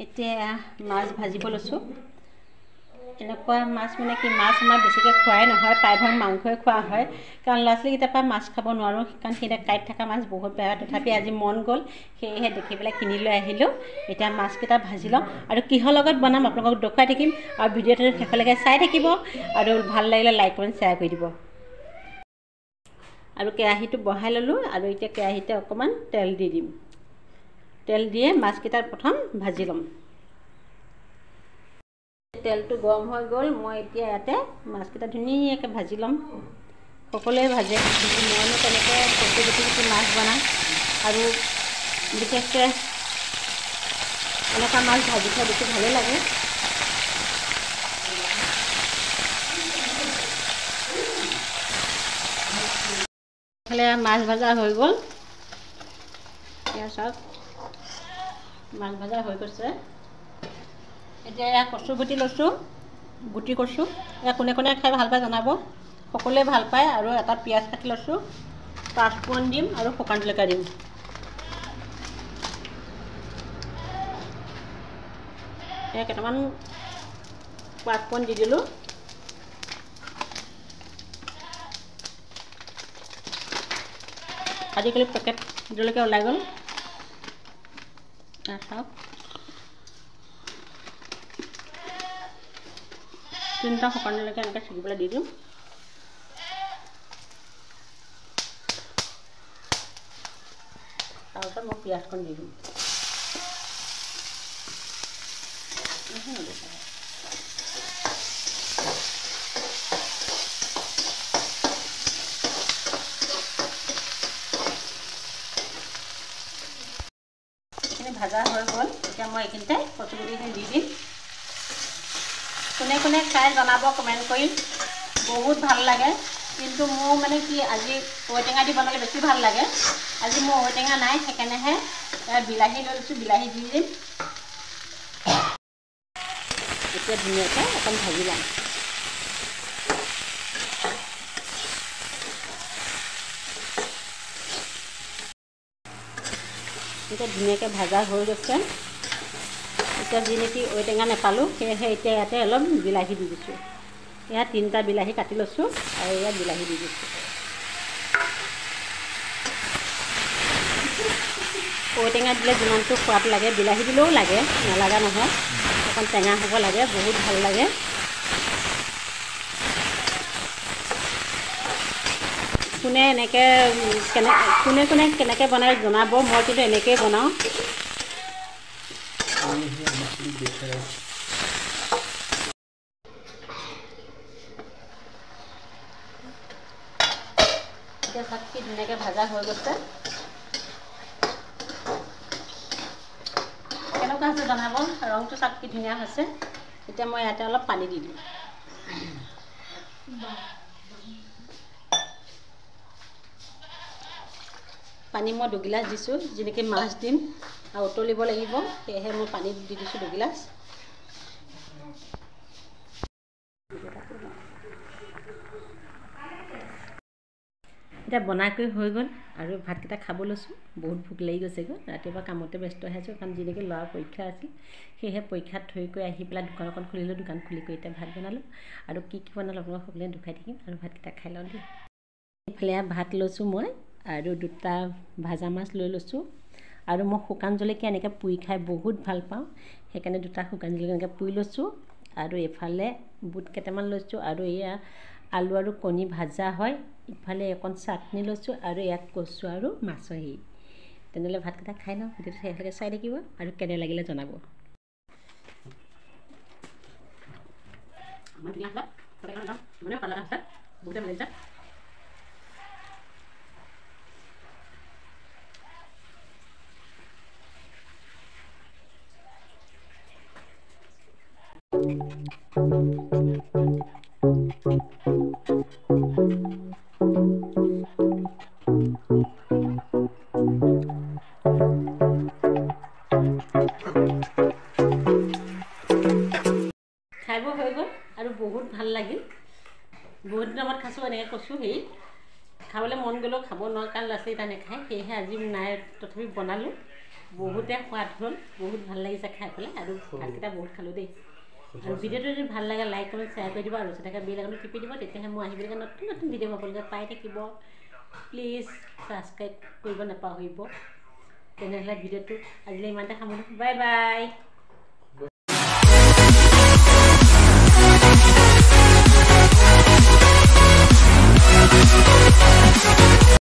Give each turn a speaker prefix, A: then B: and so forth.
A: এতিয়া মাছ ভাজিব লৈছোঁ। এনেকুৱা মাছ মানে কি মাছ আমাৰ বেছিকৈ খোৱাই নহয়, প্ৰায়ভাগ মাংসই খোৱা হয়, কাৰণ ল'ৰা ছোৱালীকেইটাৰ পৰা মাছ খাব নোৱাৰোঁ, কাৰণ সেইকেইটা কাঁইট থকা মাছ বহুত বেয়া। তথাপি আজি মন গ'ল, সেয়েহে দেখি পেলাই কিনি লৈ আহিলোঁ। এতিয়া মাছকেইটা ভাজি লওঁ আৰু কিহৰ লগত বনাম আপোনালোকক দেখুৱাই থাকিম, আৰু ভিডিঅ'টো শেষলৈকে চাই থাকিব, আৰু ভাল লাগিলে লাইক কমেণ্ট শ্বেয়াৰ কৰি দিব। আৰু কেৰাহীটো বহাই ল'লোঁ, আৰু এতিয়া কেৰাহীতে অকণমান তেল দি দিম। তেল দিয়ে মাছকেইটা প্ৰথম ভাজি ল'ম। তেলটো গৰম হৈ গ'ল, মই এতিয়া ইয়াতে মাছকেইটা ধুনীয়াকৈ ভাজি ল'ম। সকলোৱে ভাজে, মইনো তেনেকৈ কচি মাছ বনাওঁ, আৰু বিশেষকৈ এনেকুৱা মাছ ভাজি খাই বেছি ভালেই লাগে। এইফালে মাছ ভজা হৈ গ'ল, এতিয়া চাওক মাছ ভজা হৈ গৈছে। এতিয়া এয়া কচু গুটি লৈছোঁ, গুটি কচু, এয়া কোনে কোনে খাই ভাল পায় জনাব, সকলোৱে ভাল পায়। আৰু এটা পিঁয়াজ কাটি লৈছোঁ, পাঁচফোৰণ দিম আৰু শুকান জলকীয়া দিম। এয়া কেইটামান পাঁচফোৰণ দি দিলোঁ। আজিকালি পেকেট জলকীয়া ওলাই গ'ল, চাওক 3টা শুকান জলকীয়া এনেকৈ ছিঙি পেলাই দি দিম। তাৰপিছত মই পিঁয়াজকণ দি দিম। এইখিনি ভাজা হৈ গ'ল, এতিয়া মই এইখিনিতে কচুগুটিখিনি দি দিম। কোনে কোনে খাই জনাব কমেণ্ট কৰি, বহুত ভাল লাগে। কিন্তু মোৰ মানে কি আজি ঔটেঙা দি বনালে বেছি ভাল লাগে। আজি মোৰ ঔটেঙা নাই, সেইকাৰণেহে বিলাহী লৈ লৈছোঁ, বিলাহী দি দিম। এতিয়া ধুনীয়াকৈ অকণ ভাজি ল'ম। এতিয়া ধুনীয়াকৈ ভাজা হৈ গৈছে। এতিয়া যি নেকি ঔটেঙা নাপালোঁ, সেয়েহে এতিয়া ইয়াতে অলপ বিলাহী দি দিছোঁ। ইয়াত 3টা বিলাহী কাটি লৈছোঁ, আৰু ইয়াত বিলাহী দি দিছোঁ। ঔটেঙা দিলে যিমানটো সোৱাদ লাগে বিলাহী দিলেও লাগে, নালাগা নহয়, অকণ টেঙা হ'ব লাগে, বহুত ভাল লাগে। কোনে কেনেকৈ বনাই জনাব, মই কিন্তু এনেকৈয়ে বনাওঁ। এতিয়া চাওক কি ধুনীয়াকৈ ভাজা হৈ গৈছে। কেনেকুৱা হৈছে জনাব, ৰংটো চাওক কি ধুনীয়া হৈছে। এতিয়া মই ইয়াতে অলপ পানী দি দিম। পানী মই 2 গিলাচ দিছোঁ, যেনেকৈ মাছ দিম আৰু উতলিব লাগিব, সেয়েহে মই পানী দি দিছোঁ 2 গিলাচ। এতিয়া বনাই কৰি হৈ গ'ল, আৰু ভাতকেইটা খাব লৈছোঁ। বহুত ভোক লাগি গৈছেগৈ, ৰাতিপুৱা কামতে ব্যস্ত হৈ আছোঁ, কাৰণ যেনেকৈ ল'ৰাৰ পৰীক্ষা আছিল, সেয়েহে পৰীক্ষাত থৈ কৰি আহি পেলাই দোকান এখন খুলিলোঁ। দোকান খুলি কৰি এতিয়া ভাত বনালোঁ, আৰু কি বনালোঁ আপোনালোকক সকলোৱে দেখুৱাই থাকিম, আৰু ভাতকেইটা খাই লওঁ দেই। এইফালে ভাত লৈছোঁ মই, আৰু 2টা ভাজা মাছ লৈ লৈছোঁ, আৰু মই শুকান জলকীয়া এনেকৈ পুৰি খাই বহুত ভাল পাওঁ, সেইকাৰণে 2টা শুকান জলকীয়া এনেকৈ পুৰি লৈছোঁ। আৰু এইফালে বুট কেইটামান লৈছোঁ, আৰু এয়া আলু আৰু কণী ভাজা হয়। ইফালে অকণ চাটনি লৈছোঁ, আৰু ইয়াত কচু আৰু মাছৰ হেৰি। তেনেহ'লে ভাতকেইটা খাই লওঁ, ভিডিঅ'টো শেষলৈকে চাই থাকিব, আৰু কেনে লাগিলে জনাব। খাইছোঁ এনেকৈ কৈছোঁ হেৰি খাবলৈ মন গ'লেও খাব নোৱাৰোঁ কাৰণ ল'ৰা ছোৱালী এটা নাখায় সেয়েহে আজি নাই তথাপি বনালোঁ বহুতে সোৱাদ হ'ল বহুত ভাল লাগিছে খাই পেলাই আৰু ভাতকেইটা বহুত খালোঁ দেই আৰু ভিডিঅ'টো যদি ভাল লাগে লাইক কমেণ্ট শ্বেয়াৰ কৰি দিব আৰু তেনেকৈ বেল আইকনটো টিপি দিব তেতিয়াহে মই আহিবলগীয়া নতুন নতুন ভিডিঅ' পাবলগীয়া পাই থাকিব প্লিজ ছাবস্ক্ৰাইব কৰিব নাপাহৰিব তেনেহ'লে ভিডিঅ'টো আজিলৈ ইমানতে সামৰিছোঁ বাই বাই